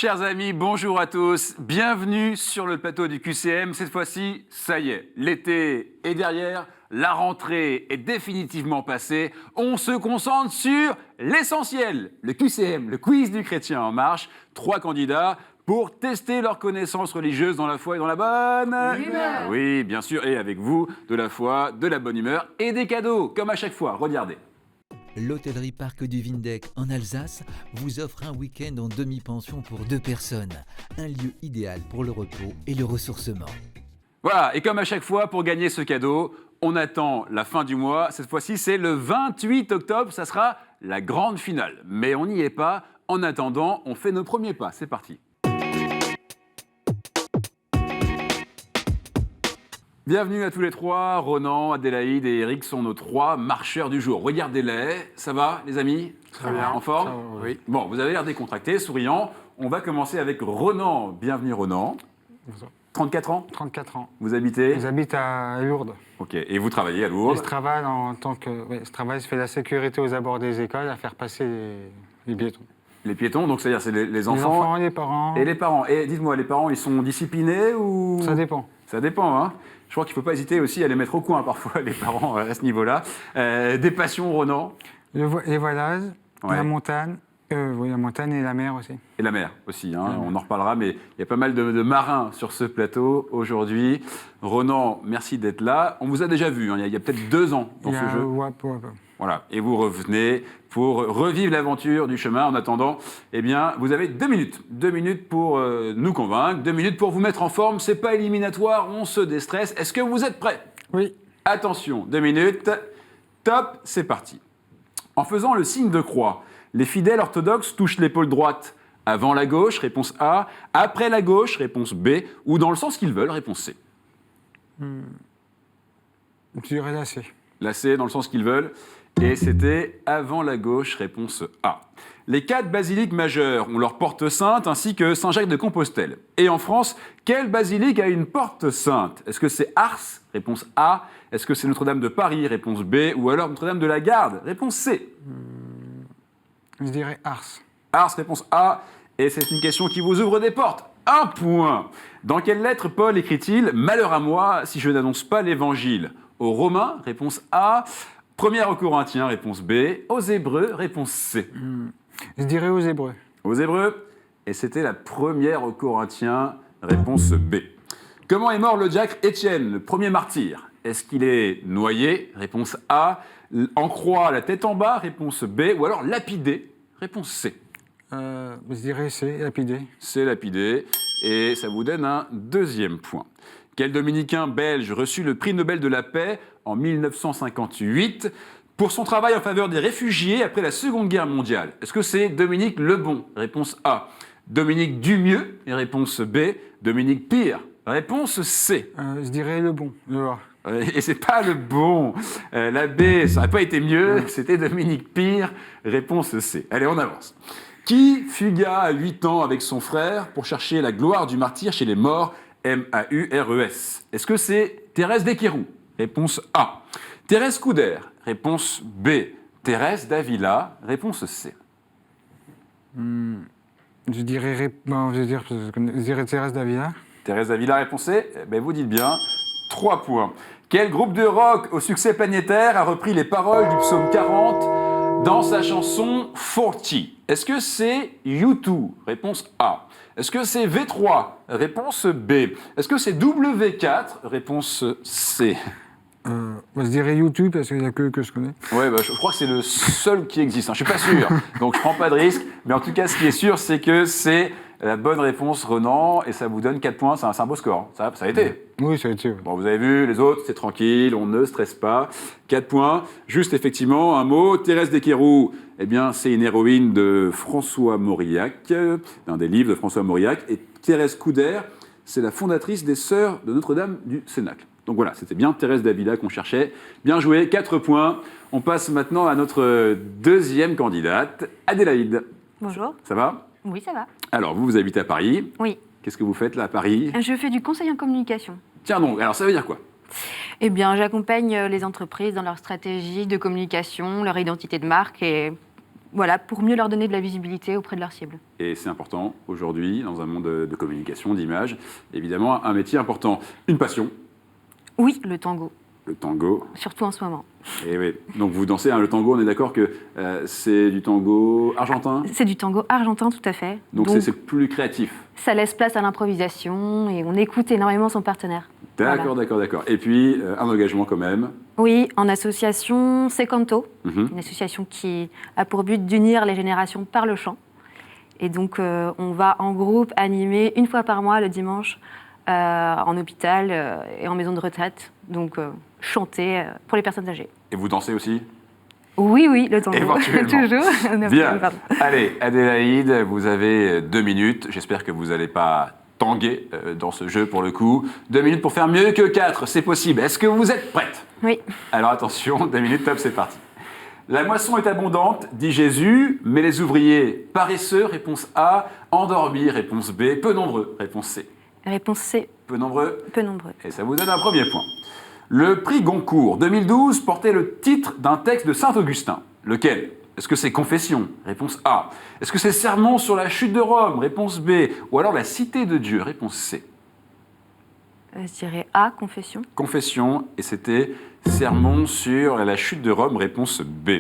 Chers amis, bonjour à tous. Bienvenue sur le plateau du QCM. Cette fois-ci, ça y est, l'été est derrière, la rentrée est définitivement passée. On se concentre sur l'essentiel. Le QCM, le quiz du chrétien en marche. 3 candidats pour tester leurs connaissances religieuses dans la foi et dans la bonne humeur. Oui, bien sûr, et avec vous, de la foi, de la bonne humeur et des cadeaux, comme à chaque fois. Regardez. L'hôtellerie Parc du Vindeck en Alsace vous offre un week-end en demi-pension pour 2 personnes. Un lieu idéal pour le repos et le ressourcement. Voilà, et comme à chaque fois, pour gagner ce cadeau, on attend la fin du mois. Cette fois-ci, c'est le 28 octobre, ça sera la grande finale. Mais on n'y est pas. En attendant, on fait nos premiers pas. C'est parti. Bienvenue à tous les trois. Ronan, Adélaïde et Eric sont nos 3 marcheurs du jour. Regardez-les. Ça va, les amis? Très bien. En forme? Oui. Bon, vous avez l'air décontracté, souriant. On va commencer avec Ronan. Bienvenue, Ronan. Bonjour. 34 ans? 34 ans. Vous habitez? J'habite à Lourdes. Ok. Et vous travaillez à Et Lourdes? je travaille en tant que. Oui, je fais la sécurité aux abords des écoles, à faire passer les piétons. Les piétons, donc c'est-à-dire c'est les Les enfants enfants, les parents. et les parents. Et dites-moi, les parents, ils sont disciplinés ou... Ça dépend. Ça dépend, hein. Je crois qu'il ne faut pas hésiter aussi à les mettre au coin parfois, les parents, à ce niveau-là. Des passions, Ronan? Les voilages, Ouais. la montagne. Oui, la montagne et la mer aussi. Et la mer aussi, hein. On en reparlera, mais il y a pas mal de marins sur ce plateau aujourd'hui. Ronan, merci d'être là. On vous a déjà vu, hein, il y a peut-être 2 ans dans ce jeu. Ouais. Voilà, et vous revenez pour revivre l'aventure du chemin. En attendant, eh bien, vous avez 2 minutes. 2 minutes pour nous convaincre, 2 minutes pour vous mettre en forme. C'est pas éliminatoire, on se déstresse. Est-ce que vous êtes prêts? Oui. Attention, 2 minutes. Top, c'est parti. En faisant le signe de croix, les fidèles orthodoxes touchent l'épaule droite avant la gauche, réponse A, après la gauche, réponse B, ou dans le sens qu'ils veulent, réponse C. Je dirais là, c'est. La C dans le sens qu'ils veulent. Et c'était avant la gauche, réponse A. Les 4 basiliques majeures ont leur porte sainte ainsi que Saint-Jacques de Compostelle. Et en France, quelle basilique a une porte sainte? Est-ce que c'est Ars? Réponse A. Est-ce que c'est Notre-Dame de Paris? Réponse B. Ou alors Notre-Dame de la Garde? Réponse C. Je dirais Ars. Ars, réponse A. Et c'est une question qui vous ouvre des portes. 1 point. Dans quelle lettre Paul écrit-il « Malheur à moi si je n'annonce pas l'évangile » Aux Romains, réponse A. Première aux Corinthiens, réponse B. Aux Hébreux, réponse C. Je dirais aux Hébreux. Aux Hébreux, et c'était la première aux Corinthiens, réponse B. Comment est mort le diacre Étienne, le premier martyr? Est-ce qu'il est noyé? Réponse A. En croix, la tête en bas, réponse B. Ou alors lapidé, réponse C. Je dirais C, lapidé. C'est lapidé, et ça vous donne un 2e point. Quel dominicain belge reçut le prix Nobel de la paix en 1958 pour son travail en faveur des réfugiés après la Seconde Guerre mondiale? Est-ce que c'est Dominique Lebon? Réponse A. Dominique Dumieux? Et réponse B. Dominique Pire? Réponse C. Je dirais le bon, le A. Et c'est pas le bon. La B, ça n'aurait pas été mieux. C'était Dominique Pire. Réponse C. Allez, on avance. Qui fugua à 8 ans avec son frère pour chercher la gloire du martyr chez les morts? M-A-U-R-E-S. Est-ce que c'est Thérèse d'Équerou? Réponse A. Thérèse Couder? Réponse B. Thérèse d'Avila? Réponse C. Je dirais Thérèse d'Avila. Thérèse d'Avila, réponse C. Eh ben, vous dites bien. 3 points. Quel groupe de rock au succès planétaire a repris les paroles du psaume 40 dans sa chanson 40? Est-ce que c'est U2? Réponse A. Est-ce que c'est V3? Réponse B. Est-ce que c'est W4? Réponse C. Je dirais YouTube parce qu'il n'y a que je connais. Ouais, je crois que c'est le seul qui existe. Je ne suis pas sûr, donc je ne prends pas de risque. Mais en tout cas, ce qui est sûr, c'est que c'est la bonne réponse, Ronan, et ça vous donne 4 points. C'est un beau score. Ça a été. Oui, ça a été. Bon, vous avez vu, les autres, c'est tranquille, on ne stresse pas. 4 points. Juste effectivement, un mot. Thérèse d'Équerou, eh bien, c'est une héroïne de François Mauriac, d'un des livres de François Mauriac. Et Thérèse Couder, c'est la fondatrice des Sœurs de Notre-Dame du Cénacle. Donc voilà, c'était bien Thérèse d'Avila qu'on cherchait. Bien joué, 4 points. On passe maintenant à notre 2e candidate, Adélaïde. Bonjour. Ça va? Oui, ça va. Alors, vous habitez à Paris. Oui. Qu'est-ce que vous faites là à Paris? Je fais du conseil en communication. Tiens donc, alors ça veut dire quoi? Eh bien, j'accompagne les entreprises dans leur stratégie de communication, leur identité de marque et voilà, pour mieux leur donner de la visibilité auprès de leur cible. Et c'est important aujourd'hui, dans un monde de communication, d'image, évidemment, un métier important. Une passion, Oui, le tango, le tango. surtout en ce moment. Et oui. Donc vous dansez le tango, on est d'accord que c'est du tango argentin. C'est du tango argentin, tout à fait. Donc c'est plus créatif. Ça laisse place à l'improvisation et on écoute énormément son partenaire. D'accord, Voilà. d'accord. Et puis un engagement quand même. Oui, en association Secanto, Mhm. une association qui a pour but d'unir les générations par le chant. Et donc, on va en groupe animer une fois par mois, le dimanche, en hôpital et en maison de retraite. Donc, chanter pour les personnes âgées. Et vous dansez aussi? Oui, le tango. Éventuellement. Toujours. Bien. Pardon. Allez, Adélaïde, vous avez 2 minutes. J'espère que vous n'allez pas tanguer dans ce jeu pour le coup. 2 minutes pour faire mieux que 4, c'est possible. Est-ce que vous êtes prête? Oui. Alors attention, 2 minutes, top, c'est parti. La moisson est abondante, dit Jésus, mais les ouvriers paresseux, réponse A. Endormis, réponse B. Peu nombreux, réponse C. Réponse C, Peu nombreux, peu nombreux. et ça vous donne un premier point. Le prix Goncourt 2012 portait le titre d'un texte de Saint-Augustin. Lequel? Est-ce que c'est Confession? Réponse A. Est-ce que c'est Sermon sur la chute de Rome? Réponse B. Ou alors La Cité de Dieu? Réponse C. Je dirais A, confession. Confession, et c'était Sermon sur la chute de Rome? Réponse B.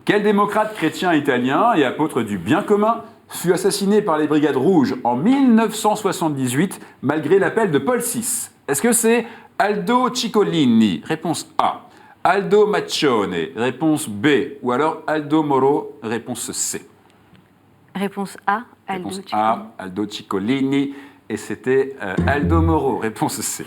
Quel démocrate chrétien italien et apôtre du bien commun fut assassiné par les Brigades Rouges en 1978 malgré l'appel de Paul VI? Est-ce que c'est Aldo Ciccolini? Réponse A. Aldo Maccione? Réponse B. Ou alors Aldo Moro? Réponse C. Réponse A, Aldo Réponse Ciccone. A, Aldo Ciccolini. Et c'était Aldo Moro. Réponse C.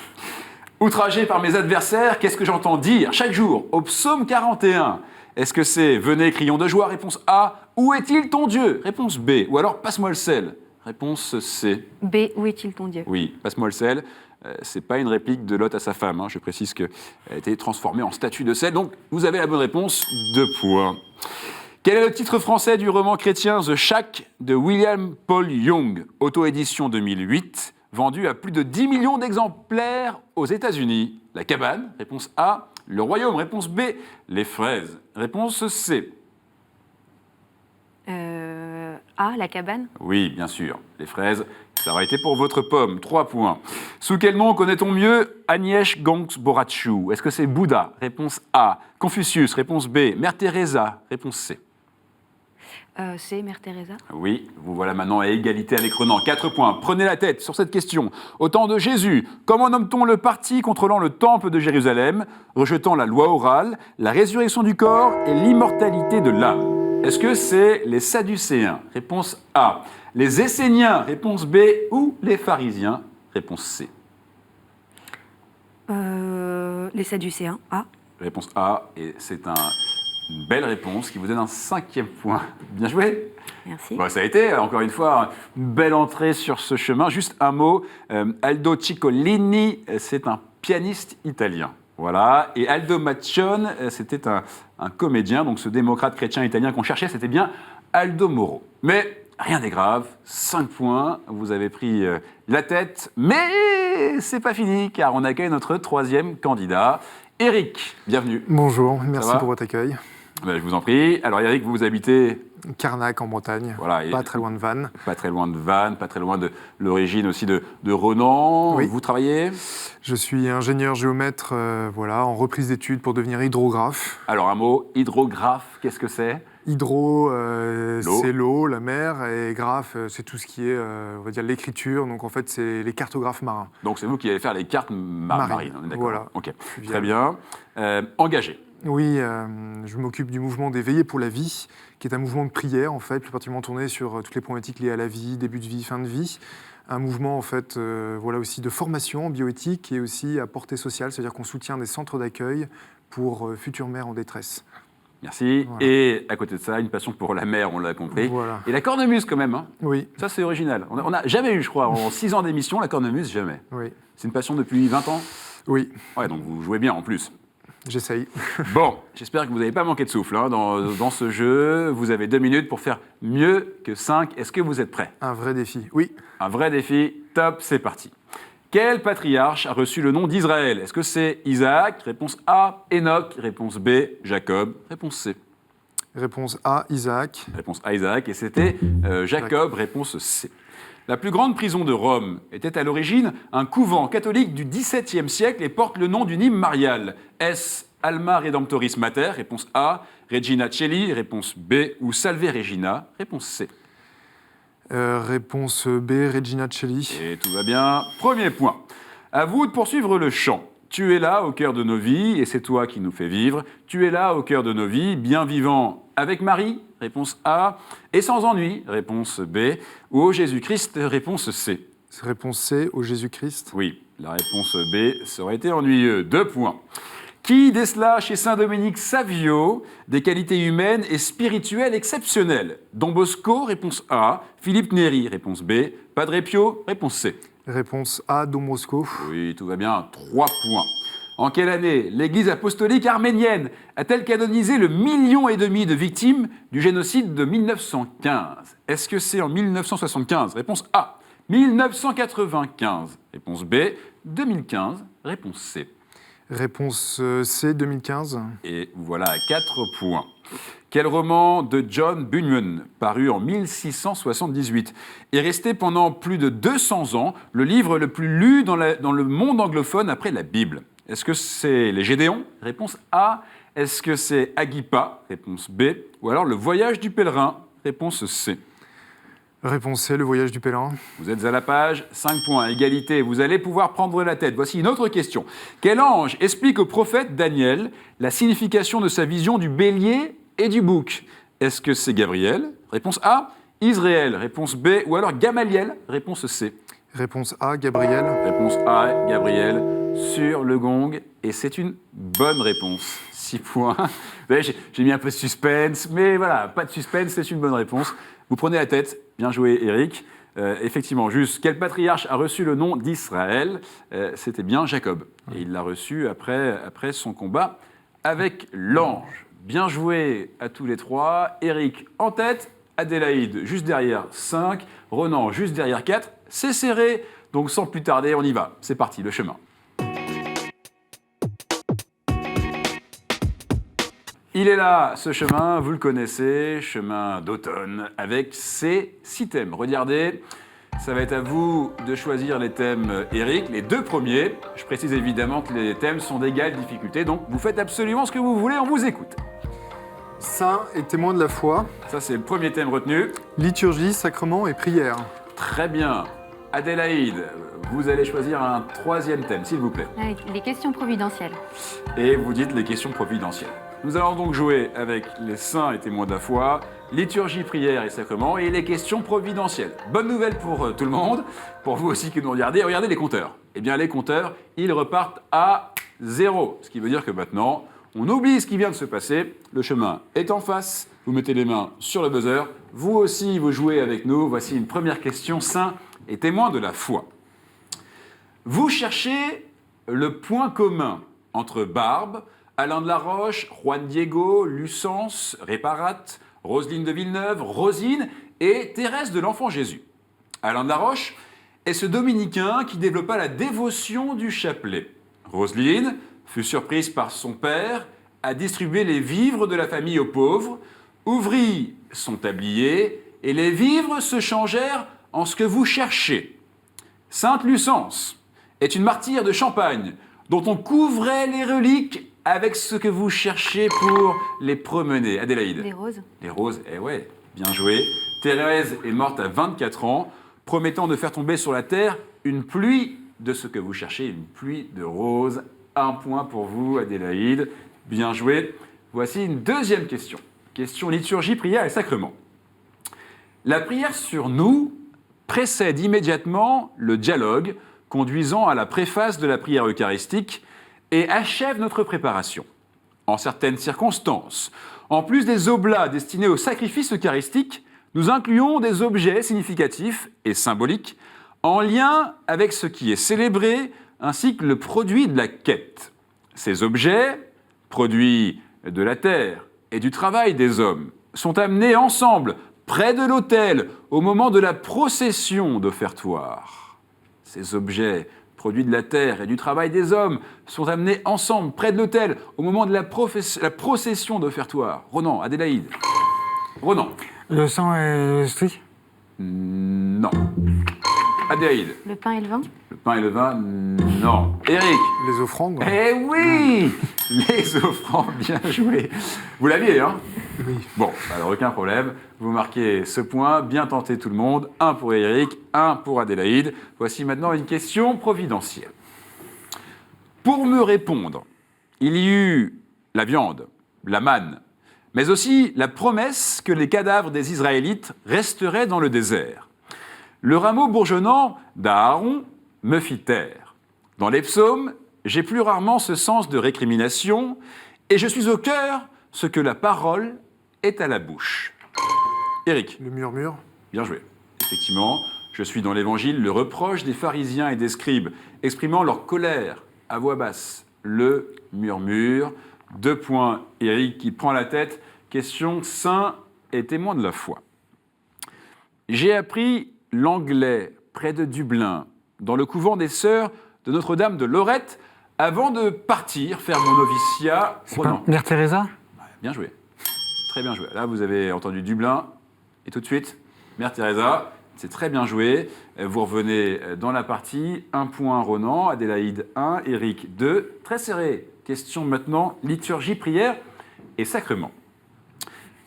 Outragé par mes adversaires, qu'est-ce que j'entends dire chaque jour au psaume 41? Est-ce que c'est Venez, crions de joie? Réponse A. Où est-il ton Dieu? Réponse B. Ou alors Passe-moi le sel? Réponse C. B, où est-il ton Dieu? Oui, Passe-moi le sel. C'est pas une réplique de Lot à sa femme. Je précise qu'elle a été transformée en statue de sel. Donc, vous avez la bonne réponse. 2 points. Quel est le titre français du roman chrétien The Shack de William Paul Young, auto-édition 2008, vendu à plus de 10 millions d'exemplaires aux États-Unis? La cabane? Réponse A. Le royaume? Réponse B. Les fraises? Réponse C. A, la cabane. Oui, bien sûr. Les fraises, ça aurait été pour votre pomme. 3 points. Sous quel nom connaît-on mieux Agnieszka Borachou? Est-ce que c'est Bouddha? Réponse A. Confucius? Réponse B. Mère Teresa? Réponse C. C, Mère Teresa. Oui, vous voilà maintenant à égalité avec Renan. 4 points. Prenez la tête sur cette question. Au temps de Jésus, comment nomme-t-on le parti contrôlant le temple de Jérusalem, rejetant la loi orale, la résurrection du corps et l'immortalité de l'âme? Est-ce que c'est les Sadducéens? Réponse A. Les Esséniens? Réponse B. Ou les Pharisiens? Réponse C. Les Sadducéens. A. Réponse A. Et c'est une belle réponse qui vous donne un 5e point. Bien joué. Merci. Bon, ça a été, encore une fois, une belle entrée sur ce chemin. Juste un mot, Aldo Ciccolini, c'est un pianiste italien. Voilà. Et Aldo Maccione, c'était un comédien. Donc ce démocrate chrétien italien qu'on cherchait, c'était bien Aldo Moro. Mais rien n'est grave, 5 points, vous avez pris la tête. Mais c'est pas fini, car on accueille notre 3e candidat. Eric, bienvenue. Bonjour, merci va pour votre accueil. Ben, je vous en prie. Alors Eric, vous habitez Carnac en Bretagne, Voilà, et- pas très loin de Vannes. pas très loin de Vannes, pas très loin de l'origine aussi de Renan. Oui. Vous travaillez? Je suis ingénieur géomètre en reprise d'études pour devenir hydrographe. Alors un mot, hydrographe, qu'est-ce que c'est? Hydro, L'eau. c'est l'eau, la mer, et graphe, c'est tout ce qui est, on va dire, l'écriture. Donc en fait, c'est les cartographes marins. Donc c'est vous qui allez faire les cartes Marines, marines, on est d'accord. voilà. Ok, Fluviales. très bien. Engagé. Oui, je m'occupe du mouvement des Veillées pour la vie, qui est un mouvement de prière, en fait, plus particulièrement tourné sur toutes les problématiques liées à la vie, début de vie, fin de vie. Un mouvement, en fait, aussi de formation en bioéthique et aussi à portée sociale, c'est-à-dire qu'on soutient des centres d'accueil pour futures mères en détresse. Merci. Voilà. Et à côté de ça, une passion pour la mer, on l'a compris. Voilà. Et la cornemuse quand même. Oui, Ça c'est original. On n'a jamais eu, je crois, en 6 ans d'émission, la cornemuse, jamais. oui, C'est une passion depuis 20 ans? oui, Ouais, donc vous jouez bien en plus. j'essaye. Bon, j'espère que vous n'avez pas manqué de souffle dans ce jeu. Vous avez 2 minutes pour faire mieux que 5. Est-ce que vous êtes prêts? Un vrai défi, oui. Un vrai défi. Top, c'est parti. Quel patriarche a reçu le nom d'Israël? Est-ce que c'est Isaac? Réponse A. Enoch. Réponse B. Jacob. Réponse C. Réponse A, Isaac. Réponse A, Isaac. Et c'était Jacob, réponse C. La plus grande prison de Rome était à l'origine un couvent catholique du XVIIe siècle et porte le nom d'une hymne mariale. Est-ce Alma Redemptoris Mater, réponse A, Regina Coeli, réponse B, ou Salve Regina, réponse C. Réponse B, Regina Coeli. Et tout va bien. Premier point. À vous de poursuivre le chant. Tu es là au cœur de nos vies et c'est toi qui nous fais vivre. Tu es là au cœur de nos vies, bien vivant avec Marie, réponse A, et sans ennui, réponse B, ou au Jésus-Christ, réponse C. Réponse C, au Jésus-Christ. Oui, la réponse B, ça aurait été ennuyeux. 2 points. Qui décela chez saint Dominique Savio des qualités humaines et spirituelles exceptionnelles? Don Bosco, réponse A. Philippe Néri, réponse B. Padre Pio, réponse C. Réponse A, Don Bosco. Oui, tout va bien. 3 points. En quelle année l'Église apostolique arménienne a-t-elle canonisé le 1,5 million de victimes du génocide de 1915? Est-ce que c'est en 1975? Réponse A. 1995. Réponse B. 2015. Réponse C. Réponse C, 2015. Et voilà 4 points. Quel roman de John Bunyan, paru en 1678, est resté pendant plus de 200 ans le livre le plus lu dans le monde anglophone après la Bible? Est-ce que c'est les Gédéons? Réponse A. Est-ce que c'est Agrippa? Réponse B. Ou alors le voyage du pèlerin? Réponse C. Réponse C, le voyage du pèlerin. Vous êtes à la page, 5 points, égalité, vous allez pouvoir prendre la tête. Voici une autre question. Quel ange explique au prophète Daniel la signification de sa vision du bélier et du bouc? Est-ce que c'est Gabriel? Réponse A. Israël? Réponse B. Ou alors Gamaliel? Réponse C. Réponse A, Gabriel. Réponse A, Gabriel, sur le gong. Et c'est une bonne réponse. 6 points. Vous voyez, j'ai mis un peu de suspense, mais voilà, pas de suspense, c'est une bonne réponse. Vous prenez la tête. Bien joué, Eric. Effectivement, juste, quel patriarche a reçu le nom d'Israël? C'était bien Jacob. Et il l'a reçu après son combat avec l'ange. Bien joué à tous les trois. Eric en tête, Adélaïde juste derrière 5, Ronan juste derrière 4. C'est serré, donc sans plus tarder, on y va. C'est parti, le chemin. Il est là, ce chemin, vous le connaissez, chemin d'automne, avec ses 6 thèmes. Regardez, ça va être à vous de choisir les thèmes, Eric, les 2 premiers. Je précise évidemment que les thèmes sont d'égale difficulté, donc vous faites absolument ce que vous voulez, on vous écoute. Saint et témoin de la foi. Ça, c'est le premier thème retenu. Liturgie, sacrement et prière. Très bien. Adélaïde, vous allez choisir un 3e thème, s'il vous plaît. Avec les questions providentielles. Et vous dites les questions providentielles. Nous allons donc jouer avec les saints et témoins de la foi, liturgie, prière et sacrement, et les questions providentielles. Bonne nouvelle pour tout le monde, pour vous aussi qui nous regardez. Regardez les compteurs. Eh bien, les compteurs, ils repartent à 0. Ce qui veut dire que maintenant, on oublie ce qui vient de se passer. Le chemin est en face. Vous mettez les mains sur le buzzer. Vous aussi, vous jouez avec nous. Voici une première question, saints et témoins de la foi. Vous cherchez le point commun entre Barbe, Alain de la Roche, Juan Diego, Lucens, Réparate, Roselyne de Villeneuve, Rosine et Thérèse de l'Enfant Jésus. Alain de la Roche est ce dominicain qui développa la dévotion du chapelet. Roselyne fut surprise par son père à distribuer les vivres de la famille aux pauvres, ouvrit son tablier et les vivres se changèrent en ce que vous cherchez. Sainte Lucens est une martyre de Champagne dont on couvrait les reliques avec ce que vous cherchez pour les promener. Adélaïde. Les roses. Les roses, eh ouais, bien joué. Thérèse est morte à 24 ans, promettant de faire tomber sur la terre une pluie de ce que vous cherchez, une pluie de roses. 1 point pour vous, Adélaïde. Bien joué. Voici une 2e question. Question liturgie, prière et sacrement. La prière sur nous précède immédiatement le dialogue conduisant à la préface de la prière eucharistique et achève notre préparation. En certaines circonstances, en plus des oblats destinés au sacrifice eucharistique, nous incluons des objets significatifs et symboliques en lien avec ce qui est célébré ainsi que le produit de la quête. Ces objets, produits de la terre et du travail des hommes, sont amenés ensemble près de l'autel au moment de la procession d'offertoire. Ces objets, produits de la terre et du travail des hommes, sont amenés ensemble près de l'autel au moment de la procession d'offertoire. Ronan, Adélaïde. Ronan. Le sang et l'esprit. Non. Adélaïde. Le pain et le vin. Le pain et le vin. Non. Éric. Les offrandes. Eh oui. Les offrandes, bien joué. Vous l'aviez, hein? Oui. Bon, alors aucun problème. Vous marquez ce point. Bien tenté tout le monde. 1 pour Éric, 1 pour Adélaïde. Voici maintenant une question providentielle. Pour me répondre, il y eut la viande, la manne, mais aussi la promesse que les cadavres des Israélites resteraient dans le désert. Le rameau bourgeonnant d'Aaron me fit taire. Dans les psaumes, j'ai plus rarement ce sens de récrimination, et je suis au cœur ce que la parole est à la bouche. Éric. Le murmure. Bien joué. Effectivement, je suis dans l'Évangile le reproche des pharisiens et des scribes, exprimant leur colère à voix basse. Le murmure. 2 points. Éric qui prend la tête. Question saint et témoin de la foi. J'ai appris l'anglais près de Dublin, dans le couvent des sœurs de Notre-Dame de Lorette, avant de partir faire mon noviciat. C'est pas Mère Teresa? Bien joué. Très bien joué. Là, vous avez entendu Dublin. Et tout de suite, Mère Teresa. C'est très bien joué. Vous revenez dans la partie. 1 point Ronan, Adélaïde 1, Éric 2. Très serré. Question maintenant, liturgie, prière et sacrement.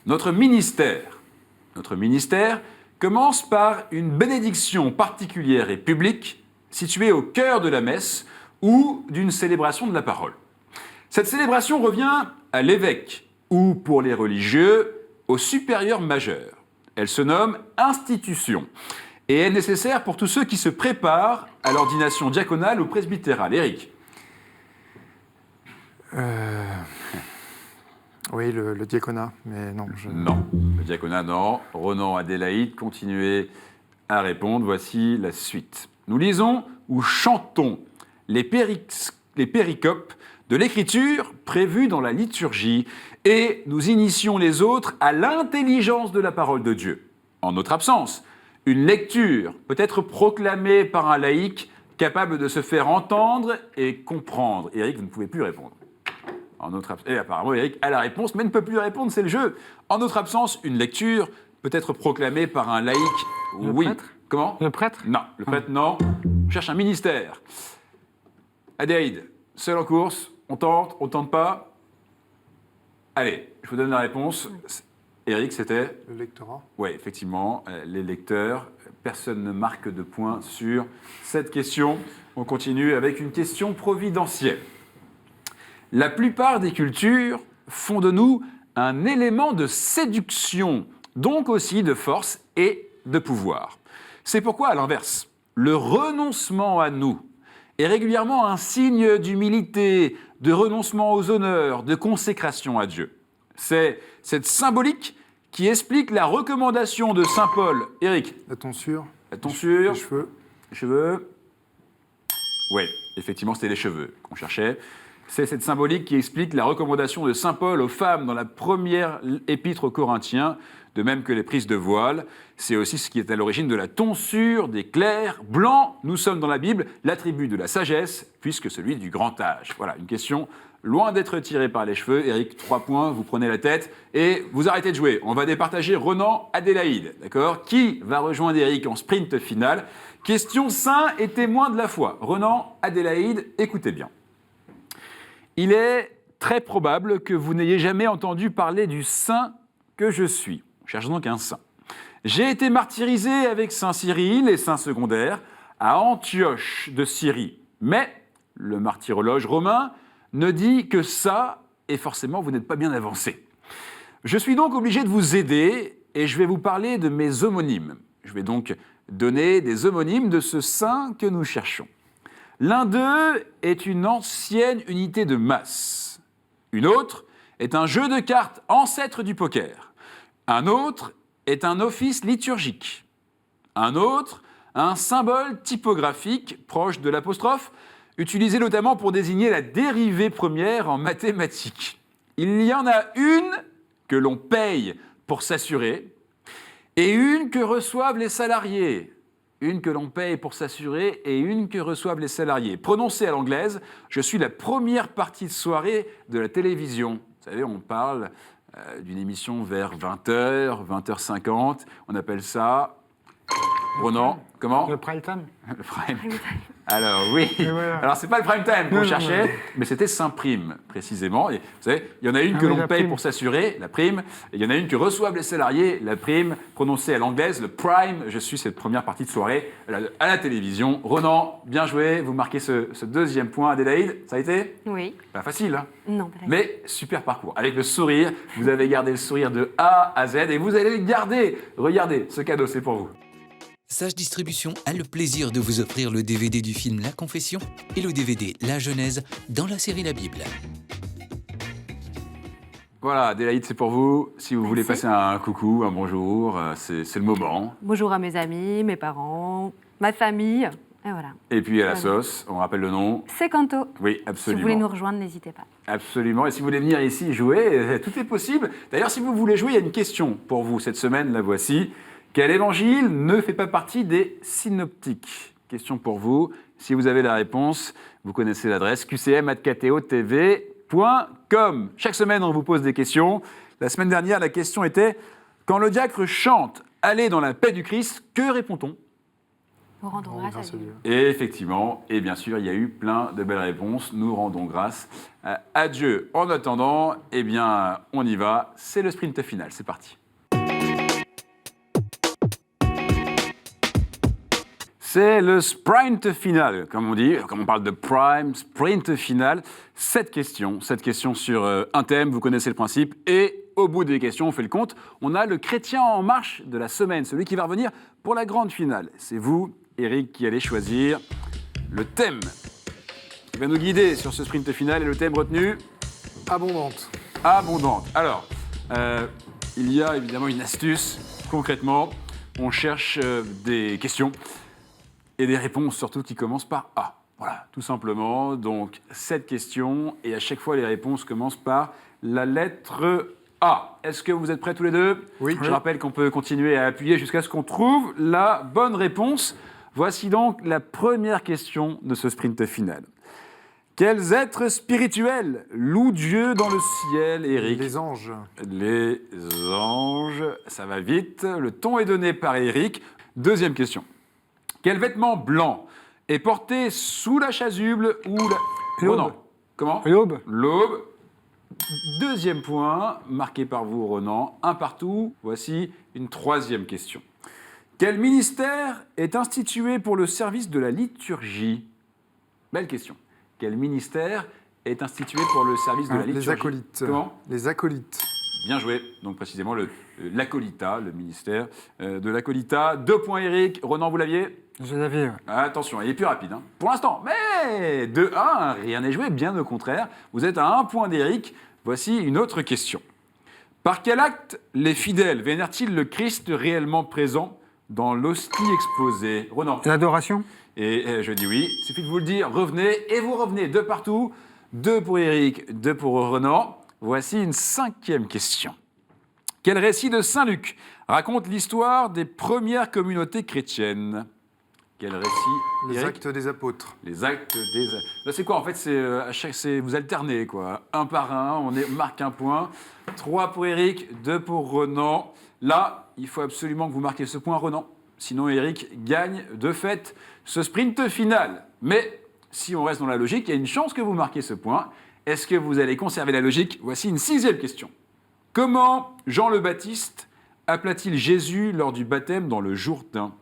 Notre ministère commence par une bénédiction particulière et publique située au cœur de la messe ou d'une célébration de la parole. Cette célébration revient à l'évêque ou, pour les religieux, au supérieur majeur. Elle se nomme institution et est nécessaire pour tous ceux qui se préparent à l'ordination diaconale ou presbytérale. Éric. Oui, le diaconat, mais non. Non, le diaconat, non. Ronan, Adélaïde, continuez à répondre. Voici la suite. Nous lisons ou chantons les péricopes de l'écriture prévues dans la liturgie et nous initions les autres à l'intelligence de la parole de Dieu. En notre absence, une lecture peut être proclamée par un laïc capable de se faire entendre et comprendre. Éric, vous ne pouvez plus répondre. Et apparemment, Éric a la réponse, mais ne peut plus répondre, c'est le jeu. En notre absence, une lecture peut être proclamée par un laïc. Le Oui. prêtre? Comment? Le prêtre? Non, le prêtre, non. On cherche un ministère. Adélaïde, seul en course, on tente pas. Allez, je vous donne la réponse. Éric, c'était? Le lectorat. Oui, effectivement, les lecteurs. Personne ne marque de points sur cette question. On continue avec une question providentielle. La plupart des cultures font de nous un élément de séduction, donc aussi de force et de pouvoir. C'est pourquoi, à l'inverse, le renoncement à nous est régulièrement un signe d'humilité, de renoncement aux honneurs, de consécration à Dieu. C'est cette symbolique qui explique la recommandation de saint Paul. Éric. La tonsure. La tonsure. Les cheveux. Les cheveux. Oui, effectivement, c'était les cheveux qu'on cherchait. C'est cette symbolique qui explique la recommandation de saint Paul aux femmes dans la première épître aux Corinthiens, de même que les prises de voile. C'est aussi ce qui est à l'origine de la tonsure des clercs blancs. Nous sommes dans la Bible l'attribut de la sagesse, puisque celui du grand âge. Voilà, une question loin d'être tirée par les cheveux. Éric, 3 points, vous prenez la tête et vous arrêtez de jouer. On va départager Ronan, Adélaïde, d'accord? Qui va rejoindre Éric en sprint final? Question saint et témoin de la foi. Ronan, Adélaïde, écoutez bien. Il est très probable que vous n'ayez jamais entendu parler du saint que je suis. On cherche donc un saint. J'ai été martyrisé avec saint Cyril et saint Secondaire à Antioche de Syrie. Mais le martyrologe romain ne dit que ça, et forcément vous n'êtes pas bien avancé. Je suis donc obligé de vous aider et je vais vous parler de mes homonymes. Je vais donc donner des homonymes de ce saint que nous cherchons. L'un d'eux est une ancienne unité de masse. Une autre est un jeu de cartes ancêtre du poker. Un autre est un office liturgique. Un autre, un symbole typographique proche de l'apostrophe, utilisé notamment pour désigner la dérivée première en mathématiques. Il y en a une que l'on paye pour s'assurer et une que reçoivent les salariés. Une que l'on paye pour s'assurer et une que reçoivent les salariés. Prononcée à l'anglaise, je suis la première partie de soirée de la télévision. Vous savez, on parle d'une émission vers 20h, 20h50. On appelle ça... Ronan, comment? Le prime time. Le prime. Alors oui. Et voilà. Alors c'est pas le prime time qu'on Non, cherchait, non. mais c'était Saint-Prime précisément. Et vous savez, il y en a une que oui, l'on la paye prime. pour s'assurer, la prime, et il y en a une que reçoivent les salariés, la prime, prononcée à l'anglaise, le prime. Je suis cette première partie de soirée à la télévision. Ronan, bien joué, vous marquez ce deuxième point. Adélaïde, ça a été Oui. pas facile, hein, Non, pas facile. mais super parcours. Avec le sourire, vous avez gardé le sourire de A à Z et vous allez le garder. Regardez, ce cadeau, c'est pour vous. Sage Distribution a le plaisir de vous offrir le DVD du film La Confession et le DVD La Genèse dans la série La Bible. Voilà, Adélaïde, c'est pour vous. Si vous voulez Merci. passer un coucou, un bonjour, c'est le moment. Bonjour à mes amis, mes parents, ma famille. Et voilà. Et puis à la Voilà. sauce, on rappelle le nom. C'est Canto. Oui, Si vous absolument. voulez nous rejoindre, n'hésitez pas. Absolument. Et si vous voulez venir ici jouer, tout est possible. D'ailleurs, si vous voulez jouer, il y a une question pour vous cette semaine, la voici. Quel évangile ne fait pas partie des synoptiques? Question pour vous. Si vous avez la réponse, vous connaissez l'adresse qcm@ktotv.com. Chaque semaine, on vous pose des questions. La semaine dernière, la question était « Quand le diacre chante « Allez dans la paix du Christ », que répond-on? Nous rendons grâce à grâce à Dieu. Dieu. Et effectivement, et bien sûr, il y a eu plein de belles réponses. Nous rendons grâce à Dieu. En attendant, eh bien, on y va. C'est le sprint final. C'est parti. C'est le sprint final, comme on dit, comme on parle de prime, sprint final. Cette question sur un thème, vous connaissez le principe, et au bout des questions, on fait le compte. On a le chrétien en marche de la semaine, celui qui va revenir pour la grande finale. C'est vous, Eric, qui allez choisir le thème qui va nous guider sur ce sprint final. Et le thème retenu, Abondante. abondante. Alors, il y a évidemment une astuce. Concrètement, on cherche des questions et des réponses surtout qui commencent par A. Voilà, tout simplement. Donc, cette question, et à chaque fois, les réponses commencent par la lettre A. Est-ce que vous êtes prêts tous les deux? Oui. Je rappelle qu'on peut continuer à appuyer jusqu'à ce qu'on trouve la bonne réponse. Voici donc la première question de ce sprint final. Quels êtres spirituels louent Dieu dans le ciel, Eric? Les anges. Les anges, ça va vite. Le ton est donné par Eric. Deuxième question. Quel vêtement blanc est porté sous la chasuble ou la... L'aube. Ronan. Comment? L'aube. L'aube. Deuxième point, marqué par vous, Ronan. Un partout. Voici une troisième question. Quel ministère est institué pour le service de la liturgie? Belle question. Quel ministère est institué pour le service de la liturgie? Les acolytes. Comment? Les acolytes. Bien joué. Donc précisément l'acolita, le ministère de l'acolita. 2 points Eric. Ronan, vous l'aviez? Je l'avais. Ouais. Attention, il est plus rapide hein, pour l'instant. Mais 2-1, rien n'est joué, bien au contraire. Vous êtes à 1 point d'Eric. Voici une autre question. Par quel acte les fidèles vénèrent-ils le Christ réellement présent dans l'hostie exposée? Ronan. L'adoration. Et je dis oui, il suffit de vous le dire, revenez, et vous revenez de partout. 2 pour Eric, 2 pour Ronan. Voici une 5e question. Quel récit de Saint Luc raconte l'histoire des premières communautés chrétiennes? Quel récit? Les Eric? actes des apôtres. Les actes des... Là, c'est quoi? En fait, vous alternez, quoi. Un par un, on marque un point. 3 pour Eric, 2 pour Ronan. Là, il faut absolument que vous marquiez ce point, Ronan. Sinon, Eric gagne de fait ce sprint final. Mais si on reste dans la logique, il y a une chance que vous marquiez ce point. Est-ce que vous allez conserver la logique? Voici une 6e question. Comment Jean le Baptiste appela-t-il Jésus lors du baptême dans le Jourdain?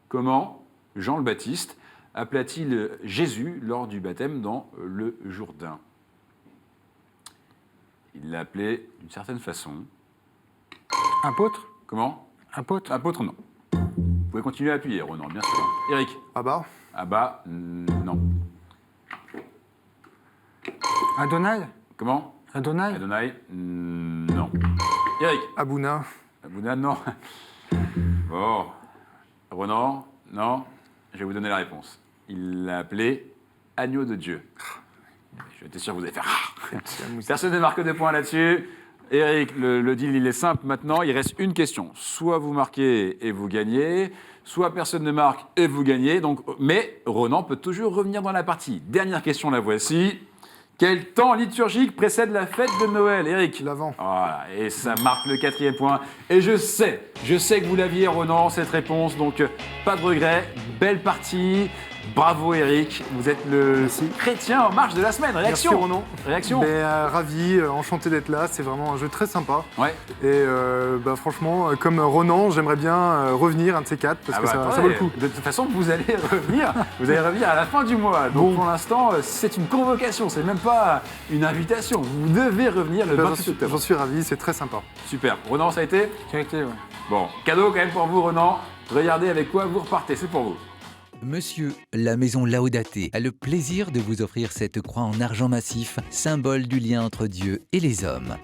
Comment Jean le Baptiste appela-t-il Jésus lors du baptême dans le Jourdain? Il l'a appelé d'une certaine façon. Apôtre. Comment? Apôtre. Apôtre, non. Vous pouvez continuer à appuyer, Ronan, bien sûr. Eric? Ah bah. Ah bah, non. Adonai. Comment? Adonai. Adonai? Non. Eric? Abouna. Abouna, non. Bon. Ronan? Non. Je vais vous donner la réponse. Il l'a appelé Agneau de Dieu. J'étais sûr que vous allez faire... Personne ne marque 2 points là-dessus. Eric, le deal, il est simple maintenant. Il reste une question. Soit vous marquez et vous gagnez, soit personne ne marque et vous gagnez. Donc, mais Ronan peut toujours revenir dans la partie. Dernière question, la voici. Quel temps liturgique précède la fête de Noël, Eric? L'avant. Voilà, et ça marque le 4e point. Et je sais que vous l'aviez, Ronan, cette réponse, donc pas de regret, belle partie. Bravo Eric, vous êtes le chrétien en marche de la semaine. Réaction? Merci Ronan. Réaction? Ravi, enchanté d'être là, c'est vraiment un jeu très sympa. Ouais. Et franchement, comme Ronan, j'aimerais bien revenir un de ces 4 parce que ça vaut le coup. De toute façon, vous allez revenir à la fin du mois. Donc pour l'instant, c'est une convocation, c'est même pas une invitation. Vous devez revenir le 28 octobre. J'en suis ravi, c'est très sympa. Super. Ronan, ça a été? Ça a été, ouais. Bon, cadeau quand même pour vous, Ronan. Regardez avec quoi vous repartez, c'est pour vous. Monsieur, la maison Laodaté a le plaisir de vous offrir cette croix en argent massif, symbole du lien entre Dieu et les hommes.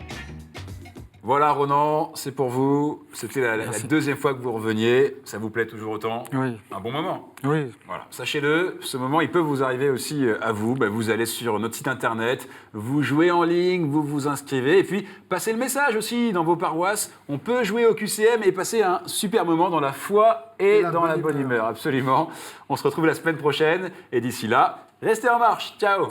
Voilà, Ronan, c'est pour vous. C'était la Merci. 2e fois que vous reveniez. Ça vous plaît toujours autant? Oui. Un bon moment. Oui. Voilà, sachez-le, ce moment, il peut vous arriver aussi à vous. Vous allez sur notre site internet, vous jouez en ligne, vous vous inscrivez, et puis passez le message aussi dans vos paroisses. On peut jouer au QCM et passer un super moment dans la foi et dans la bonne humeur. Absolument. On se retrouve la semaine prochaine, et d'ici là, restez en marche. Ciao!